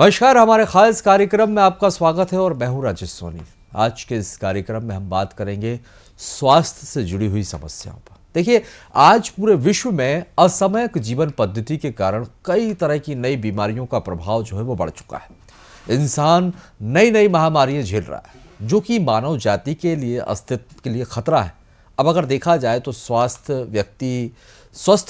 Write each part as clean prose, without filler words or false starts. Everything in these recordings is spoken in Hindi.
नमस्कार, हमारे खास कार्यक्रम में आपका स्वागत है और मैं हूं राजेश सोनी। आज के इस कार्यक्रम में हम बात करेंगे स्वास्थ्य से जुड़ी हुई समस्याओं पर। देखिए, आज पूरे विश्व में असमयक जीवन पद्धति के कारण कई तरह की नई बीमारियों का प्रभाव जो है वो बढ़ चुका है। इंसान नई नई महामारियां झेल रहा है जो कि मानव जाति के लिए अस्तित्व के लिए खतरा है। अब अगर देखा जाए तो स्वस्थ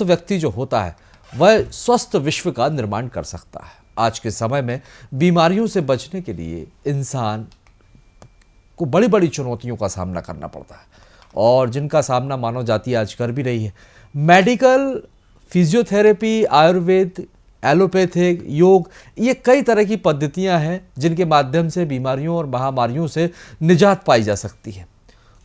व्यक्ति जो होता है वह स्वस्थ विश्व का निर्माण कर सकता है। आज के समय में बीमारियों से बचने के लिए इंसान को बड़ी बड़ी चुनौतियों का सामना करना पड़ता है और जिनका सामना मानव जाति आज कर भी रही है। मेडिकल, फिजियोथेरेपी, आयुर्वेद, एलोपैथिक, योग, ये कई तरह की पद्धतियां हैं जिनके माध्यम से बीमारियों और महामारियों से निजात पाई जा सकती है।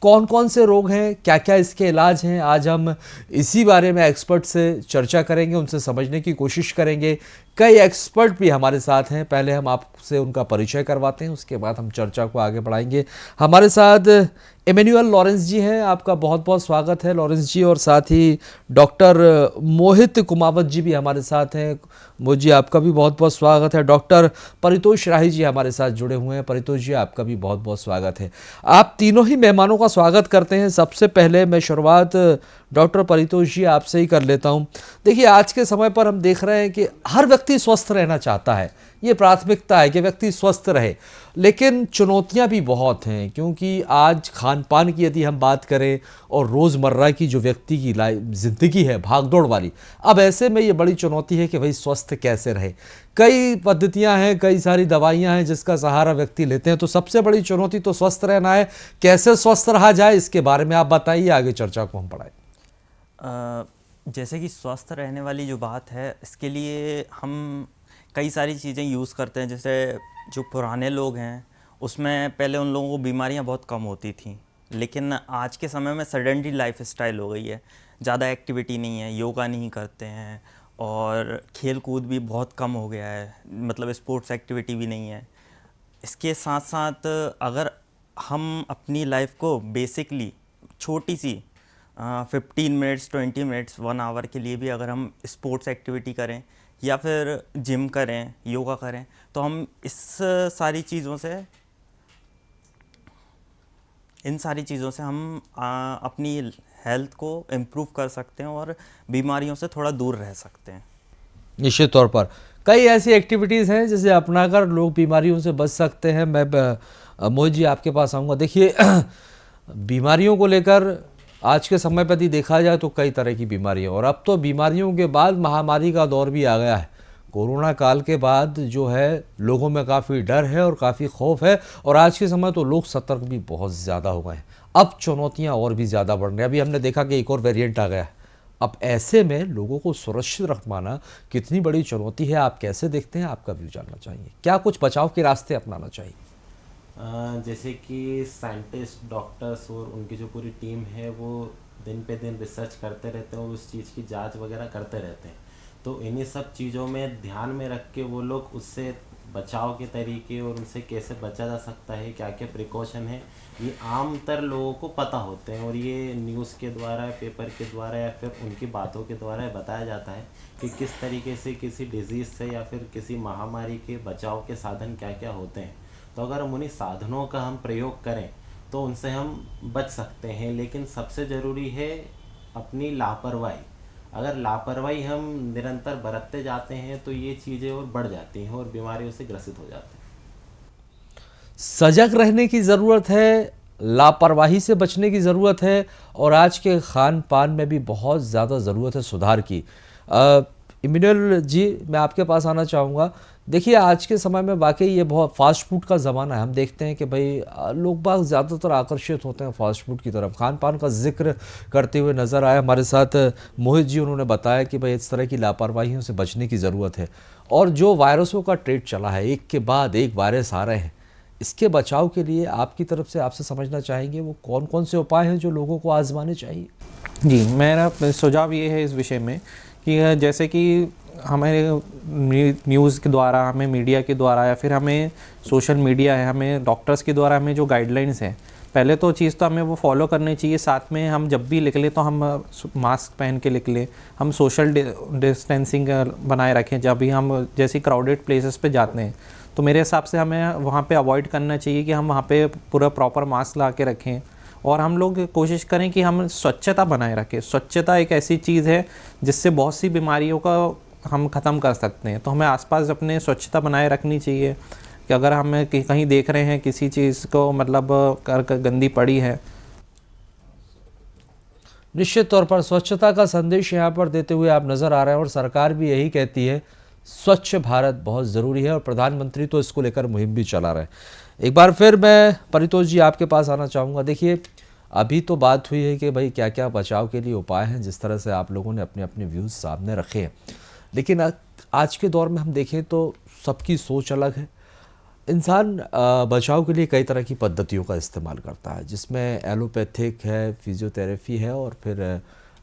कौन कौन से रोग हैं, क्या क्या इसके इलाज हैं, आज हम इसी बारे में एक्सपर्ट से चर्चा करेंगे, उनसे समझने की कोशिश करेंगे। कई एक्सपर्ट भी हमारे साथ हैं, पहले हम आपसे उनका परिचय करवाते हैं, उसके बाद हम चर्चा को आगे बढ़ाएंगे। हमारे साथ इमैनुअल लॉरेंस जी हैं, आपका बहुत बहुत स्वागत है लॉरेंस जी। और साथ ही डॉक्टर मोहित कुमावत जी भी हमारे साथ हैं। मोहित जी, आपका भी बहुत बहुत स्वागत है। डॉक्टर परितोष राही जी हमारे साथ जुड़े हुए हैं। परितोष जी, आपका भी बहुत बहुत स्वागत है। आप तीनों ही मेहमानों का स्वागत करते हैं। सबसे पहले मैं शुरुआत डॉक्टर परितोष जी आपसे ही कर लेता हूं। देखिए, आज के समय पर हम देख रहे हैं कि हर व्यक्ति स्वस्थ रहना चाहता है, ये प्राथमिकता है कि व्यक्ति स्वस्थ रहे, लेकिन चुनौतियां भी बहुत हैं क्योंकि आज खान पान की यदि हम बात करें और रोज़मर्रा की जो व्यक्ति की ज़िंदगी है भागदौड़ वाली, अब ऐसे में ये बड़ी चुनौती है कि भाई स्वस्थ कैसे रहे। कई पद्धतियां हैं, कई सारी दवाइयां हैं जिसका सहारा व्यक्ति लेते हैं, तो सबसे बड़ी चुनौती तो स्वस्थ रहना है। कैसे स्वस्थ रहा जाए, इसके बारे में आप बताइए, आगे चर्चा को हम बढ़ाएं। जैसे कि स्वस्थ रहने वाली जो बात है, इसके लिए हम कई सारी चीज़ें यूज़ करते हैं। जैसे जो पुराने लोग हैं उसमें पहले उन लोगों को बीमारियां बहुत कम होती थी, लेकिन आज के समय में सेडेंटरी लाइफ स्टाइल हो गई है। ज़्यादा एक्टिविटी नहीं है, योगा नहीं करते हैं और खेल कूद भी बहुत कम हो गया है, मतलब स्पोर्ट्स एक्टिविटी भी नहीं है। इसके साथ साथ अगर हम अपनी लाइफ को बेसिकली छोटी सी 15 मिनट्स, 20 मिनट्स, 1 आवर के लिए भी अगर हम स्पोर्ट्स एक्टिविटी करें या फिर जिम करें, योगा करें, तो हम इन सारी चीज़ों से हम अपनी हेल्थ को इम्प्रूव कर सकते हैं और बीमारियों से थोड़ा दूर रह सकते हैं। निश्चित तौर पर कई ऐसी एक्टिविटीज़ हैं जिसे अपनाकर लोग बीमारियों से बच सकते हैं। मैं मोहित जी आपके पास आऊँगा। देखिए, बीमारियों को लेकर आज के समय पर यदि देखा जाए तो कई तरह की बीमारियां, और अब तो बीमारियों के बाद महामारी का दौर भी आ गया है। कोरोना काल के बाद जो है लोगों में काफ़ी डर है और काफ़ी खौफ है, और आज के समय तो लोग सतर्क भी बहुत ज़्यादा हो गए हैं। अब चुनौतियां और भी ज़्यादा बढ़ रही हैं। अभी हमने देखा कि एक और वेरिएंट आ गया है। अब ऐसे में लोगों को सुरक्षित रख पाना कितनी बड़ी चुनौती है, आप कैसे देखते हैं, आपका व्यू जानना चाहिए। क्या कुछ बचाव के रास्ते अपनाना चाहिए? जैसे कि साइंटिस्ट, डॉक्टर्स और उनकी जो पूरी टीम है वो दिन पे दिन रिसर्च करते रहते हैं और उस चीज़ की जांच वगैरह करते रहते हैं। तो इन्हीं सब चीज़ों में ध्यान में रख के वो लोग उससे बचाव के तरीके और उनसे कैसे बचा जा सकता है, क्या क्या प्रिकॉशन है, ये आमतर लोगों को पता होते हैं और ये न्यूज़ के द्वारा, पेपर के द्वारा या फिर उनकी बातों के द्वारा बताया जाता है कि किस तरीके से किसी डिज़ीज़ से या फिर किसी महामारी के बचाव के साधन क्या क्या होते हैं। तो अगर हम उन्हीं साधनों का हम प्रयोग करें तो उनसे हम बच सकते हैं। लेकिन सबसे ज़रूरी है अपनी लापरवाही। अगर लापरवाही हम निरंतर बरतते जाते हैं तो ये चीज़ें और बढ़ जाती हैं और बीमारियों से ग्रसित हो जाते हैं। सजग रहने की ज़रूरत है, लापरवाही से बचने की ज़रूरत है, और आज के खान पान में भी बहुत ज़्यादा ज़रूरत है सुधार की। इमैनुअल जी, मैं आपके पास आना चाहूँगा। देखिए, आज के समय में वाकई ये बहुत फास्ट फूड का ज़माना है। हम देखते हैं कि भाई लोग बाग ज़्यादातर आकर्षित होते हैं फास्ट फूड की तरफ। खान पान का जिक्र करते हुए नज़र आए हमारे साथ मोहित जी, उन्होंने बताया कि भाई इस तरह की लापरवाहियों से बचने की ज़रूरत है। और जो वायरसों का ट्रेंड चला है, एक के बाद एक वायरस आ रहे हैं, इसके बचाव के लिए आपकी तरफ से आपसे समझना चाहेंगे वो कौन कौन से उपाय हैं जो लोगों को आजमाने चाहिए? जी, मेरा सुझाव ये है इस विषय में कि जैसे कि हमें न्यूज़ के द्वारा, हमें मीडिया के द्वारा या फिर हमें सोशल मीडिया है, हमें डॉक्टर्स के द्वारा हमें जो गाइडलाइंस हैं पहले तो चीज़ तो हमें वो फॉलो करनी चाहिए। साथ में हम जब भी लिख लें तो हम मास्क पहन के लिख लें, हम सोशल डिस्टेंसिंग बनाए रखें। जब भी हम जैसे क्राउडेड प्लेसेस पे जाते हैं तो मेरे हिसाब से हमें वहाँ पे अवॉइड करना चाहिए कि हम वहाँ पे पूरा प्रॉपर मास्क ला के रखें। और हम लोग कोशिश करें कि हम स्वच्छता बनाए रखें। स्वच्छता एक ऐसी चीज़ है जिससे बहुत सी बीमारियों का हम ख़त्म कर सकते हैं। तो हमें आसपास अपने स्वच्छता बनाए रखनी चाहिए कि अगर हम कहीं देख रहे हैं किसी चीज़ को मतलब गंदी पड़ी है। निश्चित तौर पर स्वच्छता का संदेश यहाँ पर देते हुए आप नज़र आ रहे हैं और सरकार भी यही कहती है स्वच्छ भारत बहुत ज़रूरी है और प्रधानमंत्री तो इसको लेकर मुहिम भी चला रहे हैं। एक बार फिर मैं परितोष जी आपके पास आना चाहूँगा। देखिए, अभी तो बात हुई है कि भाई क्या क्या बचाव के लिए उपाय हैं, जिस तरह से आप लोगों ने अपने अपने व्यूज़ सामने रखे हैं, लेकिन आज के दौर में हम देखें तो सबकी सोच अलग है। इंसान बचाव के लिए कई तरह की पद्धतियों का इस्तेमाल करता है, जिसमें एलोपैथिक है, फिजियोथेरेपी है और फिर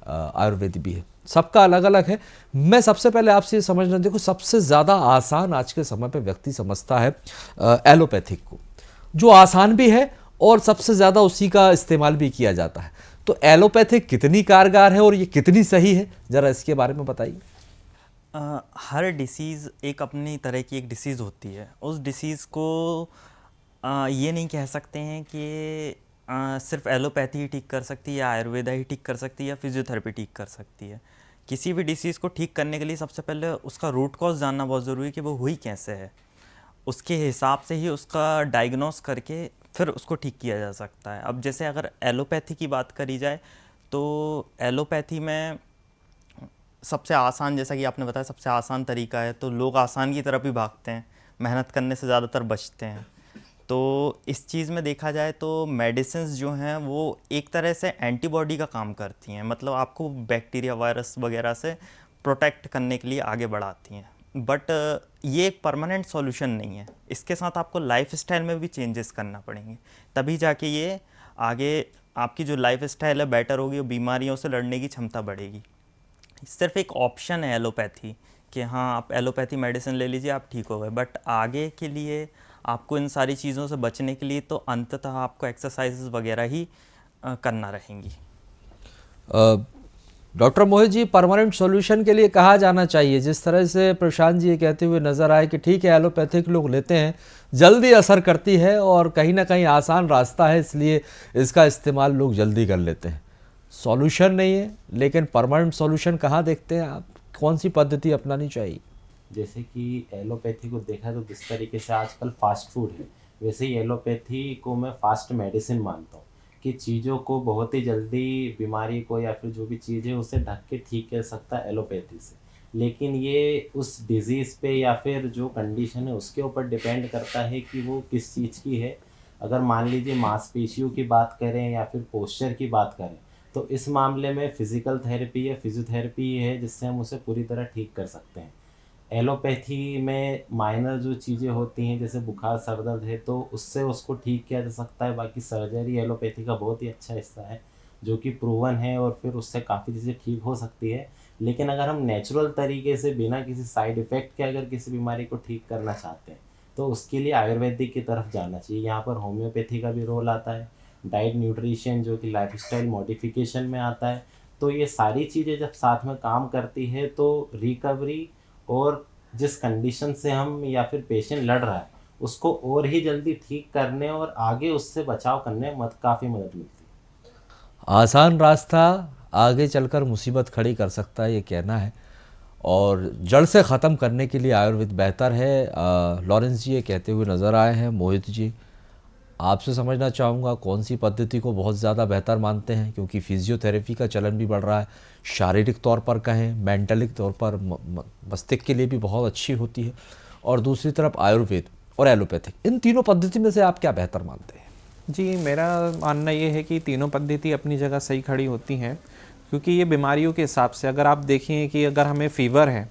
आयुर्वेद भी है। सबका अलग अलग है। मैं सबसे पहले आपसे ये समझना, देखो सबसे ज़्यादा आसान आज के समय पे व्यक्ति समझता है एलोपैथिक को, जो आसान भी है और सबसे ज़्यादा उसी का इस्तेमाल भी किया जाता है। तो एलोपैथिक कितनी कारगर है और ये कितनी सही है, ज़रा इसके बारे में बताइए। हर डिसीज़ एक अपनी तरह की एक डिसीज़ होती है। उस डिसीज़ को ये नहीं कह सकते हैं कि सिर्फ एलोपैथी ही ठीक कर सकती है या आयुर्वेदा ही ठीक कर सकती है या फिजियोथेरेपी ठीक कर सकती है। किसी भी डिसीज़ को ठीक करने के लिए सबसे पहले उसका रूट कॉज जानना बहुत ज़रूरी है कि वो हुई कैसे है। उसके हिसाब से ही उसका डायग्नोस करके फिर उसको ठीक किया जा सकता है। अब जैसे अगर एलोपैथी की बात करी जाए तो एलोपैथी में सबसे आसान, जैसा कि आपने बताया, सबसे आसान तरीका है, तो लोग आसान की तरफ ही भागते हैं, मेहनत करने से ज़्यादातर बचते हैं। तो इस चीज़ में देखा जाए तो मेडिसिन्स जो हैं वो एक तरह से एंटीबॉडी का काम करती हैं, मतलब आपको बैक्टीरिया वायरस वगैरह से प्रोटेक्ट करने के लिए आगे बढ़ाती हैं। बट ये एक परमानेंट सॉल्यूशन नहीं है। इसके साथ आपको लाइफस्टाइल में भी चेंजेस करना पड़ेंगे, तभी जाके ये आगे आपकी जो लाइफस्टाइल है बेटर होगी और बीमारियों से लड़ने की क्षमता बढ़ेगी। सिर्फ एक ऑप्शन है एलोपैथी कि हाँ आप एलोपैथी मेडिसिन ले लीजिए आप ठीक हो गए, बट आगे के लिए आपको इन सारी चीज़ों से बचने के लिए तो अंततः आपको एक्सरसाइजेज वगैरह ही करना रहेंगी। Doctor Mohit ji, permanent solution के लिए कहा जाना चाहिए, जिस तरह से प्रशांत जी ये कहते हुए नज़र आए कि ठीक है एलोपैथिक लोग लेते हैं, जल्दी असर करती है और कहीं ना कहीं आसान रास्ता है, इसलिए इसका इस्तेमाल लोग जल्दी कर लेते हैं। सॉल्यूशन नहीं है, लेकिन परमानेंट सॉल्यूशन कहाँ देखते हैं आप? कौन सी पद्धति अपनानी चाहिए? जैसे कि एलोपैथी को देखा तो जिस तरीके से आजकल फास्ट फूड है, वैसे ही एलोपैथी को मैं फास्ट मेडिसिन मानता हूँ कि चीज़ों को बहुत ही जल्दी, बीमारी को या फिर जो भी चीज़ है उसे ढक के ठीक कर सकता है एलोपैथी से। लेकिन ये उस डिज़ीज़ पे या फिर जो कंडीशन है उसके ऊपर डिपेंड करता है कि वो किस चीज़ की है। अगर मान लीजिए मांसपेशियों की बात करें या फिर पोस्चर की बात करें, तो इस मामले में फिज़िकल थेरेपी या फिजियोथेरेपी है जिससे हम उसे पूरी तरह ठीक कर सकते हैं। एलोपैथी में माइनर जो चीज़ें होती हैं, जैसे बुखार सर दर्द है तो उससे उसको ठीक किया जा सकता है। बाकी सर्जरी एलोपैथी का बहुत ही अच्छा हिस्सा है जो कि प्रूवन है और फिर उससे काफ़ी चीज़ें ठीक हो सकती है। लेकिन अगर हम नेचुरल तरीके से बिना किसी साइड इफ़ेक्ट के अगर किसी बीमारी को ठीक करना चाहते हैं तो उसके लिए आयुर्वेदिक की तरफ जाना चाहिए। यहाँ पर होम्योपैथी का भी रोल आता है, डाइट न्यूट्रिशन जो कि लाइफस्टाइल मॉडिफिकेशन में आता है। तो ये सारी चीज़ें जब साथ में काम करती है तो रिकवरी और जिस कंडीशन से हम या फिर पेशेंट लड़ रहा है उसको और ही जल्दी ठीक करने और आगे उससे बचाव करने में काफ़ी मदद मिलती है। आसान रास्ता आगे चलकर मुसीबत खड़ी कर सकता है, ये कहना है, और जड़ से ख़त्म करने के लिए आयुर्वेद बेहतर है। लॉरेंस जी ये कहते हुए नज़र आए हैं। मोहित जी, आपसे समझना चाहूँगा कौन सी पद्धति को बहुत ज़्यादा बेहतर मानते हैं, क्योंकि फिजियोथेरेपी का चलन भी बढ़ रहा है, शारीरिक तौर पर कहें, मेंटलिक तौर पर मस्तिष्क के लिए भी बहुत अच्छी होती है, और दूसरी तरफ आयुर्वेद और एलोपैथिक, इन तीनों पद्धति में से आप क्या बेहतर मानते हैं? जी, मेरा मानना ये है कि तीनों पद्धति अपनी जगह सही खड़ी होती हैं, क्योंकि ये बीमारियों के हिसाब से अगर आप देखें कि अगर हमें फ़ीवर है,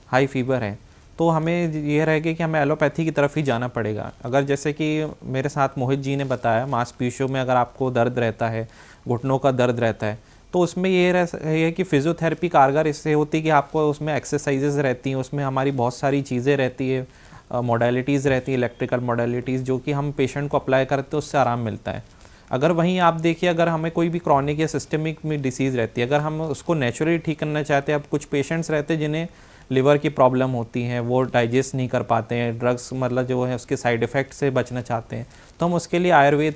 हाई फ़ीवर है, तो हमें ये रहेगा कि हमें एलोपैथी की तरफ ही जाना पड़ेगा। अगर जैसे कि मेरे साथ मोहित जी ने बताया, मांसपेशियों में अगर आपको दर्द रहता है, घुटनों का दर्द रहता है, तो उसमें ये है कि फिजियोथेरेपी कारगर इससे होती है कि आपको उसमें एक्सरसाइजेज रहती हैं, उसमें हमारी बहुत सारी चीज़ें रहती है, मॉडलिटीज़ रहती हैं, इलेक्ट्रिकल मॉडलिटीज़, जो कि हम पेशेंट को अप्लाई करते हैं, उससे आराम मिलता है। अगर वहीं आप देखिए, अगर हमें कोई भी क्रॉनिक या सिस्टमिक में डिसीज़ रहती है, अगर हम उसको नेचुरली ठीक करना चाहते हैं, अब कुछ पेशेंट्स रहते हैं जिन्हें लिवर की प्रॉब्लम होती हैं, वो डाइजेस्ट नहीं कर पाते हैं, ड्रग्स मतलब जो है उसके साइड इफ़ेक्ट से बचना चाहते हैं, तो हम उसके लिए आयुर्वेद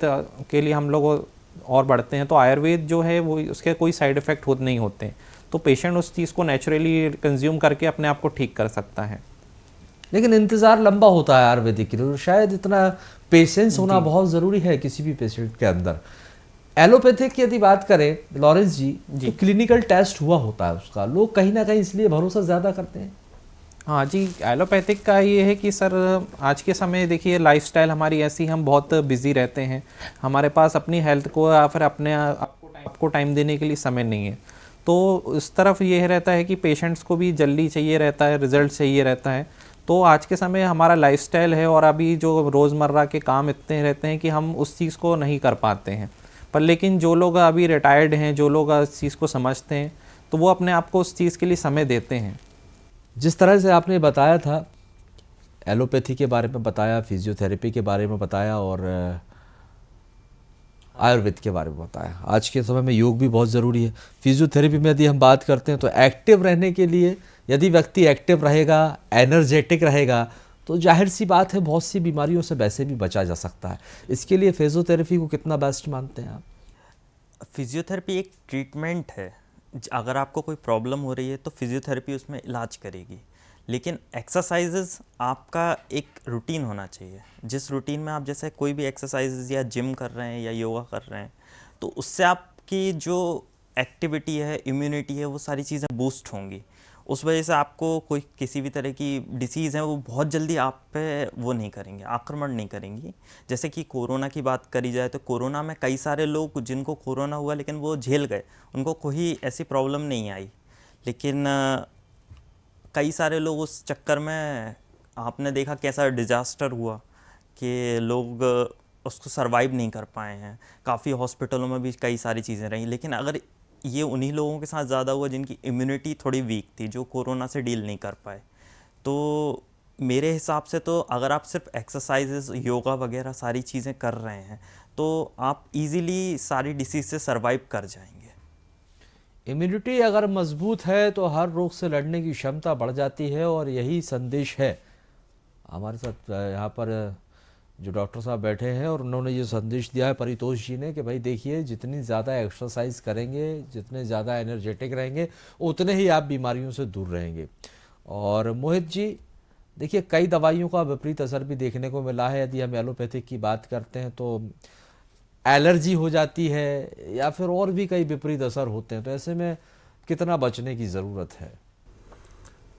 के लिए हम लोग और बढ़ते हैं। तो आयुर्वेद जो है वो उसके कोई साइड इफ़ेक्ट नहीं होते हैं, तो पेशेंट उस चीज़ को नेचुरली कंज्यूम करके अपने आप को ठीक कर सकता है। लेकिन इंतज़ार लंबा होता है आयुर्वेदिक के लिए, और शायद इतना पेशेंस होना बहुत ज़रूरी है किसी भी पेशेंट के अंदर। एलोपैथिक की यदि बात करें लॉरेंस जी, तो क्लिनिकल टेस्ट हुआ होता है उसका, लोग कहीं ना कहीं इसलिए भरोसा ज़्यादा करते हैं। हाँ जी, एलोपैथिक का ये है कि सर आज के समय देखिए लाइफस्टाइल हमारी ऐसी, हम बहुत बिजी रहते हैं, हमारे पास अपनी हेल्थ को या फिर अपने आपको टाइम देने के लिए समय नहीं है। तो इस तरफ ये रहता है कि पेशेंट्स को भी जल्दी चाहिए रहता है, रिजल्ट चाहिए रहता है। तो आज के समय हमारा लाइफस्टाइल है और अभी जो रोज़मर्रा के काम इतने रहते हैं कि हम उस चीज़ को नहीं कर पाते हैं। पर लेकिन जो लोग अभी रिटायर्ड हैं, जो लोग इस चीज़ को समझते हैं, तो वो अपने आप को उस चीज़ के लिए समय देते हैं। जिस तरह से आपने बताया था, एलोपैथी के बारे में बताया, फिजियोथेरेपी के बारे में बताया और आयुर्वेद के बारे में बताया, आज के समय में योग भी बहुत ज़रूरी है। फिजियोथेरेपी में यदि हम बात करते हैं तो एक्टिव रहने के लिए, यदि व्यक्ति एक्टिव रहेगा, एनर्जेटिक रहेगा, तो जाहिर सी बात है बहुत सी बीमारियों से वैसे भी बचा जा सकता है। इसके लिए फिजियोथेरेपी को कितना बेस्ट मानते हैं आप? फिजियोथेरेपी एक ट्रीटमेंट है। अगर आपको कोई प्रॉब्लम हो रही है तो फिजियोथेरेपी उसमें इलाज करेगी, लेकिन एक्सरसाइजेज आपका एक रूटीन होना चाहिए। जिस रूटीन में आप जैसे कोई भी एक्सरसाइजेज या जिम कर रहे हैं या योगा कर रहे हैं, तो उससे आपकी जो एक्टिविटी है, इम्यूनिटी है, वो सारी चीज़ें बूस्ट होंगी। उस वजह से आपको कोई किसी भी तरह की डिसीज़ है वो बहुत जल्दी आप पे वो नहीं करेंगे, आक्रमण नहीं करेंगी। जैसे कि कोरोना की बात करी जाए तो कोरोना में कई सारे लोग जिनको कोरोना हुआ लेकिन वो झेल गए, उनको कोई ऐसी प्रॉब्लम नहीं आई। लेकिन कई सारे लोग उस चक्कर में, आपने देखा कैसा डिज़ास्टर हुआ कि लोग उसको सरवाइव नहीं कर पाए हैं। काफ़ी हॉस्पिटलों में भी कई सारी चीज़ें रहीं। लेकिन अगर ये उन्हीं लोगों के साथ ज़्यादा हुआ जिनकी इम्यूनिटी थोड़ी वीक थी, जो कोरोना से डील नहीं कर पाए। तो मेरे हिसाब से तो अगर आप सिर्फ एक्सरसाइजेस, योगा वगैरह सारी चीज़ें कर रहे हैं तो आप इजीली सारी डिसीज़ से सरवाइव कर जाएंगे। इम्यूनिटी अगर मजबूत है तो हर रोग से लड़ने की क्षमता बढ़ जाती है, और यही संदेश है हमारे साथ यहाँ पर जो डॉक्टर साहब बैठे हैं, और उन्होंने ये संदेश दिया है परितोष जी ने कि भाई देखिए, जितनी ज़्यादा एक्सरसाइज करेंगे, जितने ज़्यादा एनर्जेटिक रहेंगे, उतने ही आप बीमारियों से दूर रहेंगे। और मोहित जी देखिए, कई दवाइयों का विपरीत असर भी देखने को मिला है। यदि हम एलोपैथिक की बात करते हैं तो एलर्जी हो जाती है या फिर और भी कई विपरीत असर होते हैं, तो ऐसे में कितना बचने की ज़रूरत है?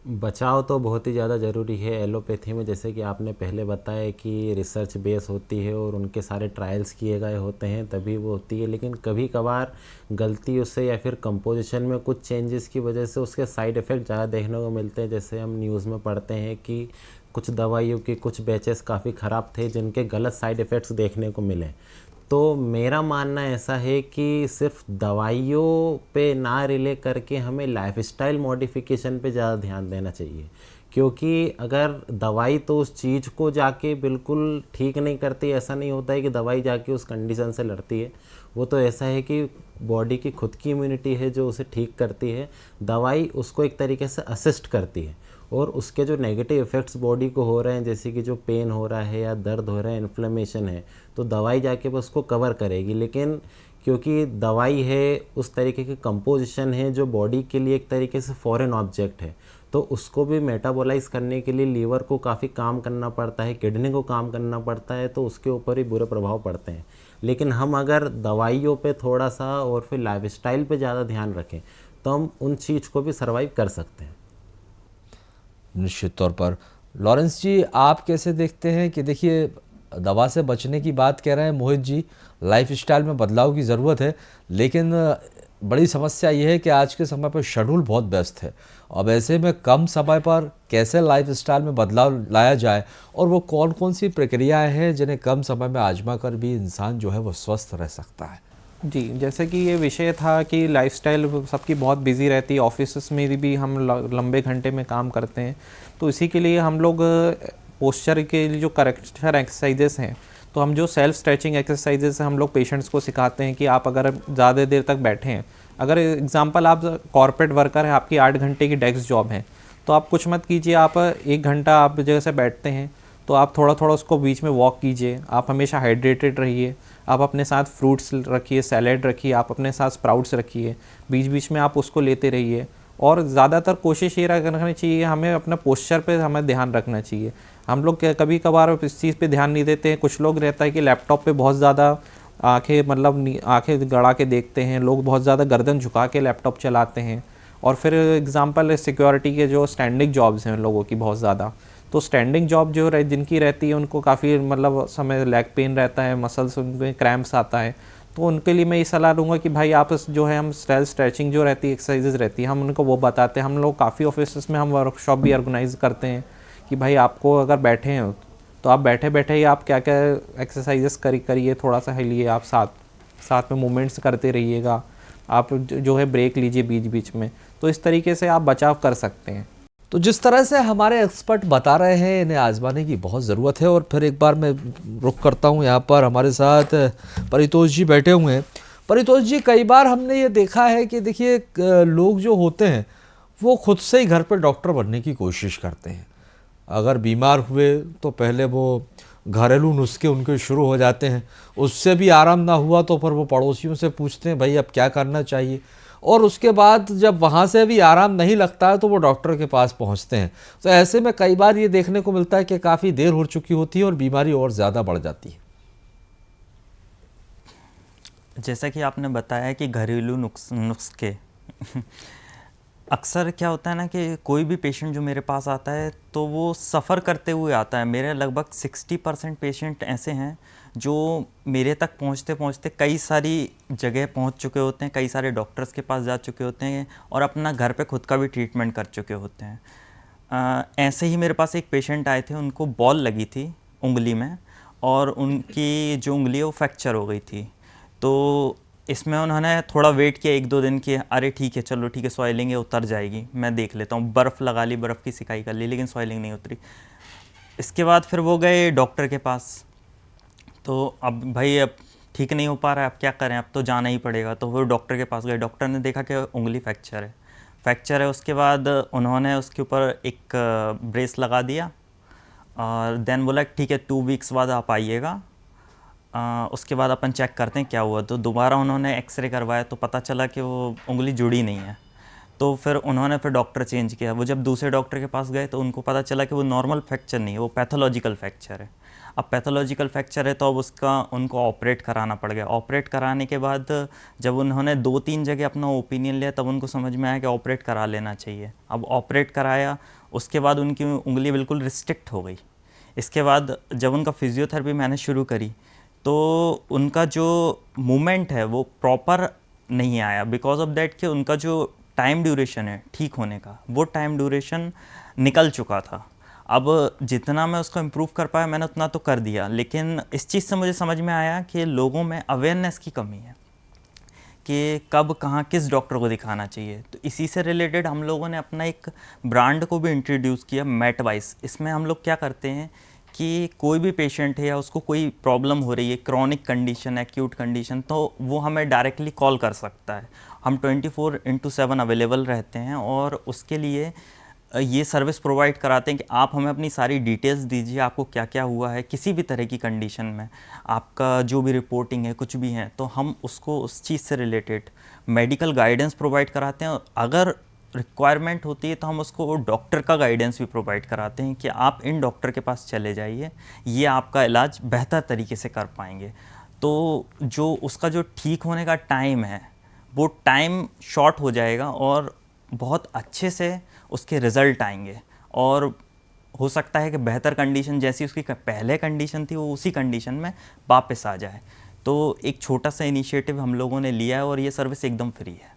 बचाव तो बहुत ही ज़्यादा ज़रूरी है एलोपैथी में। जैसे कि आपने पहले बताया कि रिसर्च बेस होती है और उनके सारे ट्रायल्स किए गए होते हैं तभी वो होती है, लेकिन कभी कभार गलतियों से या फिर कंपोजिशन में कुछ चेंजेस की वजह से उसके साइड इफ़ेक्ट ज़्यादा देखने को मिलते हैं। जैसे हम न्यूज़ में पढ़ते हैं कि कुछ दवाइयों के कुछ बैचेस काफ़ी ख़राब थे जिनके गलत साइड इफ़ेक्ट्स देखने को मिले। तो मेरा मानना ऐसा है कि सिर्फ दवाइयों पे ना रिले करके हमें लाइफस्टाइल मॉडिफिकेशन पे ज़्यादा ध्यान देना चाहिए, क्योंकि अगर दवाई तो उस चीज़ को जाके बिल्कुल ठीक नहीं करती। ऐसा नहीं होता है कि दवाई जाके उस कंडीशन से लड़ती है, वो तो ऐसा है कि बॉडी की खुद की इम्यूनिटी है जो उसे ठीक करती है। दवाई उसको एक तरीके से असिस्ट करती है, और उसके जो नेगेटिव इफ़ेक्ट्स बॉडी को हो रहे हैं, जैसे कि जो पेन हो रहा है या दर्द हो रहा है, इन्फ्लेमेशन है, तो दवाई जाके बस उसको कवर करेगी। लेकिन क्योंकि दवाई है उस तरीके की कंपोजिशन है जो बॉडी के लिए एक तरीके से फॉरेन ऑब्जेक्ट है, तो उसको भी मेटाबोलाइज करने के लिए लीवर को काफ़ी काम करना पड़ता है, किडनी को काम करना पड़ता है, तो उसके ऊपर ही बुरे प्रभाव पड़ते हैं। लेकिन हम अगर दवाइयों पे थोड़ा सा और फिर लाइफस्टाइल पे ज़्यादा ध्यान रखें तो हम उन चीज़ को भी सर्वाइव कर सकते हैं। निश्चित तौर पर। लॉरेंस जी, आप कैसे देखते हैं कि देखिए, दवा से बचने की बात कह रहे हैं मोहित जी, लाइफस्टाइल में बदलाव की ज़रूरत है, लेकिन बड़ी समस्या ये है कि आज के समय पर शेड्यूल बहुत व्यस्त है। अब ऐसे में कम समय पर कैसे लाइफस्टाइल में बदलाव लाया जाए, और वो कौन कौन सी प्रक्रियाएं हैं जिन्हें कम समय में आजमा कर भी इंसान जो है वो स्वस्थ रह सकता है? जी, जैसे कि ये विषय था कि लाइफस्टाइल सबकी बहुत बिजी रहती है, ऑफिस में भी हम लंबे घंटे में काम करते हैं, तो इसी के लिए हम लोग पोस्चर के लिए जो करेक्टर एक्सरसाइजेस हैं तो हम जो सेल्फ स्ट्रेचिंग एक्सरसाइजेस हम लोग पेशेंट्स को सिखाते हैं कि आप अगर ज़्यादा देर तक बैठे हैं, अगर एग्जांपल आप कॉर्पोरेट वर्कर हैं, आपकी 8 घंटे की डेस्क जॉब है, तो आप कुछ मत कीजिए, आप 1 घंटा आप जैसे बैठते हैं तो आप थोड़ा थोड़ा उसको बीच में वॉक कीजिए। आप हमेशा हाइड्रेटेड रहिए, आप अपने साथ फ्रूट्स रखिए, सैलेड रखिए, आप अपने साथ स्प्राउट्स रखिए, बीच बीच में आप उसको लेते रहिए। और ज़्यादातर कोशिश ये रखनी चाहिए, हमें अपना पोस्चर पे हमें ध्यान रखना चाहिए। हम लोग कभी कभार इस चीज़ पे ध्यान नहीं देते हैं। कुछ लोग रहता है कि लैपटॉप पे बहुत ज़्यादा आंखें मतलब आंखें गड़ा के देखते हैं, लोग बहुत ज़्यादा गर्दन झुका के लैपटॉप चलाते हैं। और फिर एग्जांपल सिक्योरिटी के जो स्टैंडिंग जॉब्स हैं लोगों की बहुत ज़्यादा, तो स्टैंडिंग जॉब जो जिनकी रहती है उनको काफ़ी मतलब समय लेग पेन रहता है, मसल्स उनमें क्रैम्प्स आता है। तो उनके लिए मैं ये सलाह दूंगा कि भाई आप जो है हम सेल्फ स्ट्रेचिंग जो रहती है एक्सरसाइजेज रहती है हम उनको वो बताते हैं। हम लोग काफ़ी ऑफिस में हम वर्कशॉप भी ऑर्गेनाइज करते हैं कि भाई आपको अगर बैठे हैं तो आप बैठे बैठे ही आप क्या क्या एक्सरसाइजेस करिए, थोड़ा सा हिलिए, आप साथ में मूवमेंट्स करते रहिएगा, आप जो है ब्रेक लीजिए बीच बीच में। तो इस तरीके से आप बचाव कर सकते हैं। तो जिस तरह से हमारे एक्सपर्ट बता रहे हैं, इन्हें आजमाने की बहुत ज़रूरत है। और फिर एक बार मैं रुख करता हूं, यहाँ पर हमारे साथ परितोष जी बैठे हुए हैं। परितोष जी, कई बार हमने ये देखा है कि देखिए लोग जो होते हैं वो खुद से ही घर पर डॉक्टर बनने की कोशिश करते हैं। अगर बीमार हुए तो पहले वो घरेलू नुस्खे उनके शुरू हो जाते हैं, उससे भी आराम ना हुआ तो फिर वो पड़ोसियों से पूछते हैं भाई अब क्या करना चाहिए, और उसके बाद जब वहाँ से भी आराम नहीं लगता है तो वो डॉक्टर के पास पहुँचते हैं। तो ऐसे में कई बार ये देखने को मिलता है कि काफ़ी देर हो चुकी होती है और बीमारी और ज़्यादा बढ़ जाती है। जैसा कि आपने बताया कि घरेलू नुस्खे अक्सर क्या होता है ना कि कोई भी पेशेंट जो मेरे पास आता है तो वो सफ़र करते हुए आता है। मेरे लगभग 60% पेशेंट ऐसे हैं जो मेरे तक पहुंचते पहुंचते कई सारी जगह पहुंच चुके होते हैं, कई सारे डॉक्टर्स के पास जा चुके होते हैं और अपना घर पे खुद का भी ट्रीटमेंट कर चुके होते हैं। ऐसे ही मेरे पास एक पेशेंट आए थे, उनको बॉल लगी थी उंगली में और उनकी जो उंगली है वो फ्रैक्चर हो गई थी। तो इसमें उन्होंने थोड़ा वेट किया 1-2 दिन की, अरे ठीक है चलो ठीक है स्वेलिंग है उतर जाएगी, मैं देख लेता हूँ। बर्फ़ लगा ली, बर्फ़ की सिकाई कर ली, लेकिन स्वेलिंग नहीं उतरी। इसके बाद फिर वो गए डॉक्टर के पास। तो अब भाई अब ठीक नहीं हो पा रहा है, अब क्या करें, अब तो जाना ही पड़ेगा। तो वो डॉक्टर के पास गए, डॉक्टर ने देखा कि उंगली फ्रैक्चर है। उसके बाद उन्होंने उसके ऊपर एक ब्रेस लगा दिया और देन बोला ठीक है 2 वीक्स बाद आप आइएगा, उसके बाद अपन चेक करते हैं क्या हुआ। तो दोबारा उन्होंने एक्सरे करवाया तो पता चला कि वो उंगली जुड़ी नहीं है। तो फिर उन्होंने फिर डॉक्टर चेंज किया। वो जब दूसरे डॉक्टर के पास गए तो उनको पता चला कि वो नॉर्मल फ्रैक्चर नहीं है, वो पैथोलॉजिकल फ्रैक्चर है। अब पैथोलॉजिकल फ्रैक्चर है तो अब उसका उनको ऑपरेट कराना पड़ गया। ऑपरेट कराने के बाद जब उन्होंने 2-3 जगह अपना ओपिनियन लिया तब उनको समझ में आया कि ऑपरेट करा लेना चाहिए। अब ऑपरेट कराया, उसके बाद उनकी उंगली बिल्कुल रिस्ट्रिक्ट हो गई। इसके बाद जब उनका फिजियोथेरेपी मैंने शुरू करी तो उनका जो मूवमेंट है वो प्रॉपर नहीं आया, बिकॉज ऑफ दैट कि उनका जो टाइम ड्यूरेशन है ठीक होने का वो टाइम ड्यूरेशन निकल चुका था। अब जितना मैं उसको इम्प्रूव कर पाया मैंने उतना तो कर दिया, लेकिन इस चीज़ से मुझे समझ में आया कि लोगों में अवेयरनेस की कमी है कि कब कहाँ किस डॉक्टर को दिखाना चाहिए। तो इसी से रिलेटेड हम लोगों ने अपना एक ब्रांड को भी इंट्रोड्यूस किया, मेटवाइस। इसमें हम लोग क्या करते हैं कि कोई भी पेशेंट है या उसको कोई प्रॉब्लम हो रही है, क्रॉनिक कंडीशन, एक्यूट कंडीशन, तो वो हमें डायरेक्टली कॉल कर सकता है। हम 24/7 अवेलेबल रहते हैं और उसके लिए ये सर्विस प्रोवाइड कराते हैं कि आप हमें अपनी सारी डिटेल्स दीजिए, आपको क्या क्या हुआ है किसी भी तरह की कंडीशन में, आपका जो भी रिपोर्टिंग है कुछ भी है, तो हम उसको उस चीज़ से रिलेटेड मेडिकल गाइडेंस प्रोवाइड कराते हैं। अगर रिक्वायरमेंट होती है तो हम उसको डॉक्टर का गाइडेंस भी प्रोवाइड कराते हैं कि आप इन डॉक्टर के पास चले जाइए, ये आपका इलाज बेहतर तरीके से कर पाएंगे। तो जो उसका जो ठीक होने का टाइम है वो टाइम शॉर्ट हो जाएगा और बहुत अच्छे से उसके रिज़ल्ट आएंगे और हो सकता है कि बेहतर कंडीशन जैसी उसकी पहले कंडीशन थी वो उसी कंडीशन में वापस आ जाए। तो एक छोटा सा इनिशिएटिव हम लोगों ने लिया है और ये सर्विस एकदम फ्री है।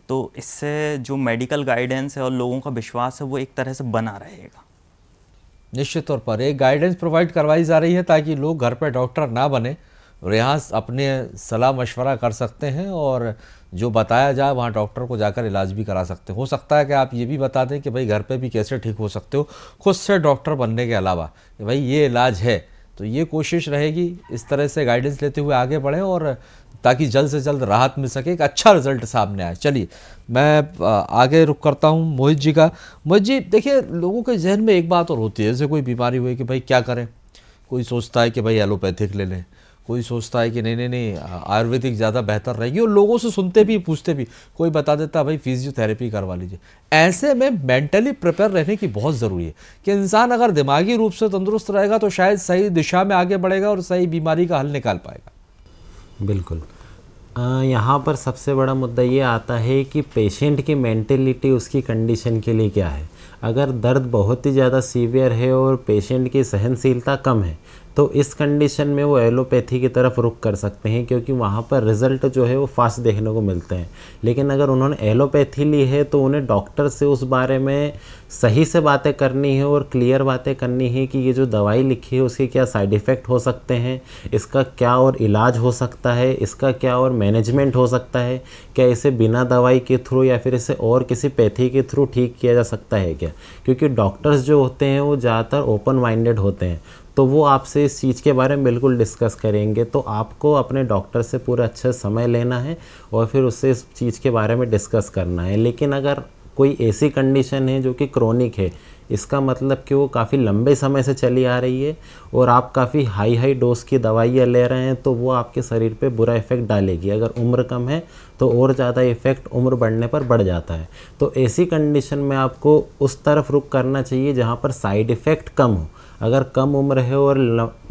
तो इससे जो मेडिकल गाइडेंस है और लोगों का विश्वास है वो एक तरह से बना रहेगा। निश्चित तौर पर एक गाइडेंस प्रोवाइड करवाई जा रही है ताकि लोग घर पर डॉक्टर ना बने और यहाँ अपने सलाह मशवरा कर सकते हैं और जो बताया जाए वहाँ डॉक्टर को जाकर इलाज भी करा सकते हो सकता है कि आप ये भी बता दें कि भाई घर पे भी कैसे ठीक हो सकते हो खुद से डॉक्टर बनने के अलावा कि भाई ये इलाज है तो ये कोशिश रहेगी इस तरह से गाइडेंस लेते हुए आगे बढ़ें और ताकि जल्द से जल्द राहत मिल सके, एक अच्छा रिजल्ट सामने आए। चलिए मैं आगे रुख करता हूँ मोहित जी का। मोहित जी देखिए, लोगों के जहन में एक बात और होती है, जैसे कोई बीमारी हुई कि भाई क्या करें, कोई सोचता है कि भाई एलोपैथिक ले लें, कोई सोचता है कि नहीं नहीं नहीं आयुर्वेदिक ज़्यादा बेहतर रहेगी, और लोगों से सुनते भी पूछते भी कोई बता देता भाई फिजियोथेरेपी करवा लीजिए। ऐसे में मेंटली प्रिपेयर रहने की बहुत ज़रूरी है कि इंसान अगर दिमागी रूप से तंदुरुस्त रहेगा तो शायद सही दिशा में आगे बढ़ेगा और सही बीमारी का हल निकाल पाएगा। बिल्कुल। यहाँ पर सबसे बड़ा मुद्दा ये आता है कि पेशेंट की मेंटेलिटी उसकी कंडीशन के लिए क्या है। अगर दर्द बहुत ही ज़्यादा सीवियर है और पेशेंट की सहनशीलता कम है तो इस कंडीशन में वो एलोपैथी की तरफ रुख कर सकते हैं, क्योंकि वहाँ पर रिज़ल्ट जो है वो फास्ट देखने को मिलते हैं। लेकिन अगर उन्होंने एलोपैथी ली है तो उन्हें डॉक्टर से उस बारे में सही से बातें करनी है और क्लियर बातें करनी है कि ये जो दवाई लिखी है उसके क्या साइड इफ़ेक्ट हो सकते हैं, इसका क्या और इलाज हो सकता है, इसका क्या और मैनेजमेंट हो सकता है, क्या इसे बिना दवाई के थ्रू या फिर इसे और किसी पैथी के थ्रू ठीक किया जा सकता है क्या। क्योंकि डॉक्टर्स जो होते हैं वो ज़्यादातर ओपन माइंडेड होते हैं, तो वो आपसे इस चीज़ के बारे में बिल्कुल डिस्कस करेंगे। तो आपको अपने डॉक्टर से पूरा अच्छा समय लेना है और फिर उससे इस चीज़ के बारे में डिस्कस करना है। लेकिन अगर कोई ऐसी कंडीशन है जो कि क्रोनिक है, इसका मतलब कि वो काफ़ी लंबे समय से चली आ रही है और आप काफ़ी हाई डोज की दवाइयाँ ले रहे हैं, तो वो आपके शरीर पे बुरा इफ़ेक्ट डालेगी। अगर उम्र कम है तो और ज़्यादा इफ़ेक्ट उम्र बढ़ने पर बढ़ जाता है। तो ऐसी कंडीशन में आपको उस तरफ रुख करना चाहिए जहाँ पर साइड इफ़ेक्ट कम हो। अगर कम उम्र है और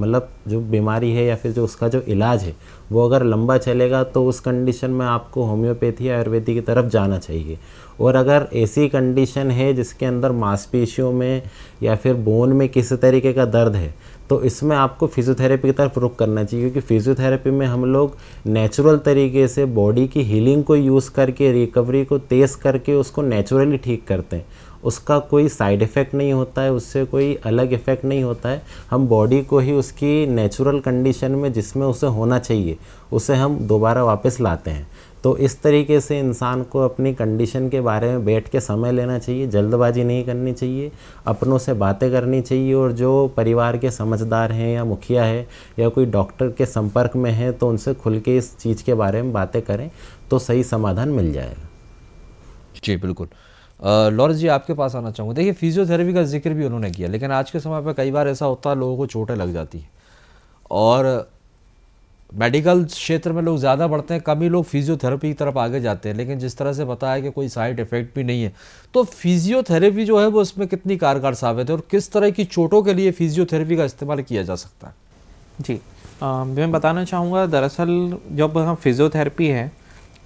मतलब जो बीमारी है या फिर जो उसका जो इलाज है वो अगर लंबा चलेगा तो उस कंडीशन में आपको होम्योपैथी आयुर्वेदिक की तरफ जाना चाहिए। और अगर ऐसी कंडीशन है जिसके अंदर मांसपेशियों में या फिर बोन में किसी तरीके का दर्द है तो इसमें आपको फिजियोथेरेपी की तरफ रुख करना चाहिए, क्योंकि फिजियोथेरेपी में हम लोग नेचुरल तरीके से बॉडी की हीलिंग को यूज़ करके रिकवरी को तेज़ करके उसको नेचुरली ठीक करते हैं। उसका कोई साइड इफ़ेक्ट नहीं होता है, उससे कोई अलग इफ़ेक्ट नहीं होता है। हम बॉडी को ही उसकी नेचुरल कंडीशन में जिसमें उसे होना चाहिए उसे हम दोबारा वापस लाते हैं। तो इस तरीके से इंसान को अपनी कंडीशन के बारे में बैठ के समय लेना चाहिए, जल्दबाजी नहीं करनी चाहिए, अपनों से बातें करनी चाहिए। और जो परिवार के समझदार हैं या मुखिया है या कोई डॉक्टर के संपर्क में है तो उनसे खुल के इस चीज़ के बारे में बातें करें तो सही समाधान मिल जाएगा। जी बिल्कुल। लॉरेंस जी आपके पास आना चाहूँगा। देखिए फिजियोथेरेपी का जिक्र भी उन्होंने किया, लेकिन आज के समय पर कई बार ऐसा होता है लोगों को चोटें लग जाती हैं और मेडिकल क्षेत्र में लोग ज़्यादा बढ़ते हैं, कम ही लोग फिजियोथेरेपी की तरफ आगे जाते हैं। लेकिन जिस तरह से बताया कि कोई साइड इफ़ेक्ट भी नहीं है, तो फिजियोथेरेपी जो है वो इसमें कितनी कारगर साबित है और किस तरह की चोटों के लिए फिजियोथेरेपी का इस्तेमाल किया जा सकता है? जी मैं बताना चाहूँगा, दरअसल जब हम फिजियोथेरेपी है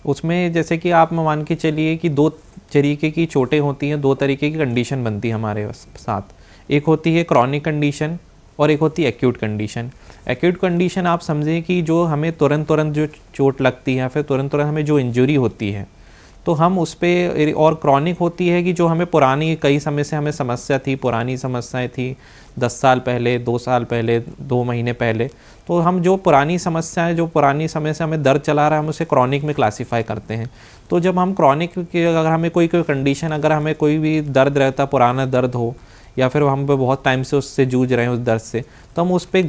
उसमें जैसे कि आप मान के चलिए कि दो तरीके की चोटें होती हैं, दो तरीके की कंडीशन बनती है हमारे साथ। एक होती है क्रॉनिक कंडीशन और एक होती है एक्यूट कंडीशन। एक्यूट कंडीशन आप समझें कि जो हमें तुरंत जो चोट लगती है या फिर तुरंत हमें जो इंजरी होती है तो हम उस पर, और क्रॉनिक होती है कि जो हमें पुरानी कई समय से हमें समस्या थी, पुरानी समस्याएं थी 10 साल पहले, 2 साल पहले, 2 महीने पहले, तो हम जो पुरानी समस्याएं, जो पुरानी समय से हमें दर्द चला रहा है हम उसे क्रॉनिक में क्लासीफाई करते हैं। तो जब हम क्रॉनिक की अगर हमें कोई कंडीशन, अगर हमें कोई भी दर्द रहता, पुराना दर्द हो या फिर हम पे बहुत टाइम से उससे जूझ रहे हैं उस दर्द से, तो हम उस पर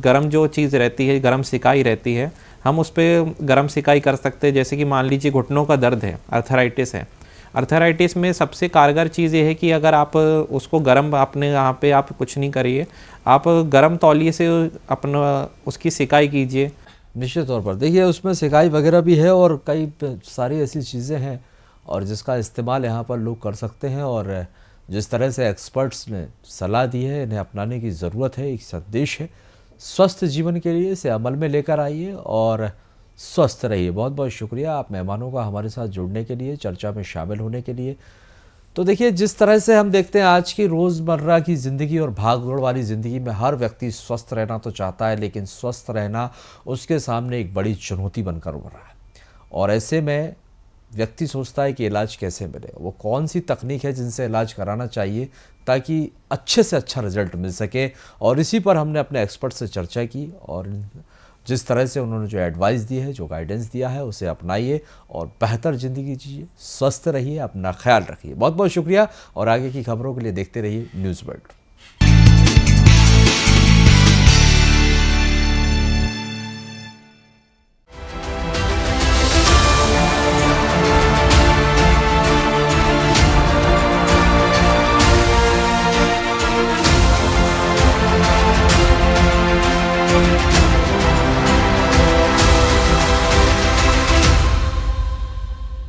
गरम जो चीज़ रहती है, गरम सिकाई रहती है, हम उस पर गरम सिकाई कर सकते हैं। जैसे कि मान लीजिए घुटनों का दर्द है, अर्थराइटिस है। अर्थराइटिस में सबसे कारगर चीज़ ये है कि अगर आप उसको गरम, अपने यहाँ पे आप कुछ नहीं करिए, आप गरम तौलिए से अपना उसकी सिकाई कीजिए। निश्चित तौर पर देखिए उसमें सिकाई वगैरह भी है और कई सारी ऐसी चीज़ें हैं और जिसका इस्तेमाल यहाँ पर लोग कर सकते हैं। और जिस तरह से एक्सपर्ट्स ने सलाह दी है, इन्हें अपनाने की ज़रूरत है। एक संदेश है स्वस्थ जीवन के लिए, इसे अमल में लेकर आइए और स्वस्थ रहिए। बहुत बहुत शुक्रिया आप मेहमानों का हमारे साथ जुड़ने के लिए, चर्चा में शामिल होने के लिए। तो देखिए जिस तरह से हम देखते हैं आज की रोज़मर्रा की ज़िंदगी और भाग दौड़ वाली ज़िंदगी में हर व्यक्ति स्वस्थ रहना तो चाहता है, लेकिन स्वस्थ रहना उसके सामने एक बड़ी चुनौती बनकर उभर रहा है। और ऐसे में व्यक्ति सोचता है कि इलाज कैसे मिले, वो कौन सी तकनीक है जिनसे इलाज कराना चाहिए ताकि अच्छे से अच्छा रिजल्ट मिल सके। और इसी पर हमने अपने एक्सपर्ट से चर्चा की और जिस तरह से उन्होंने जो एडवाइस दी है, जो गाइडेंस दिया है, उसे अपनाइए और बेहतर ज़िंदगी जिए, स्वस्थ रहिए, अपना ख्याल रखिए। बहुत बहुत शुक्रिया और आगे की खबरों के लिए देखते रहिए न्यूज़ वर्ल्ड।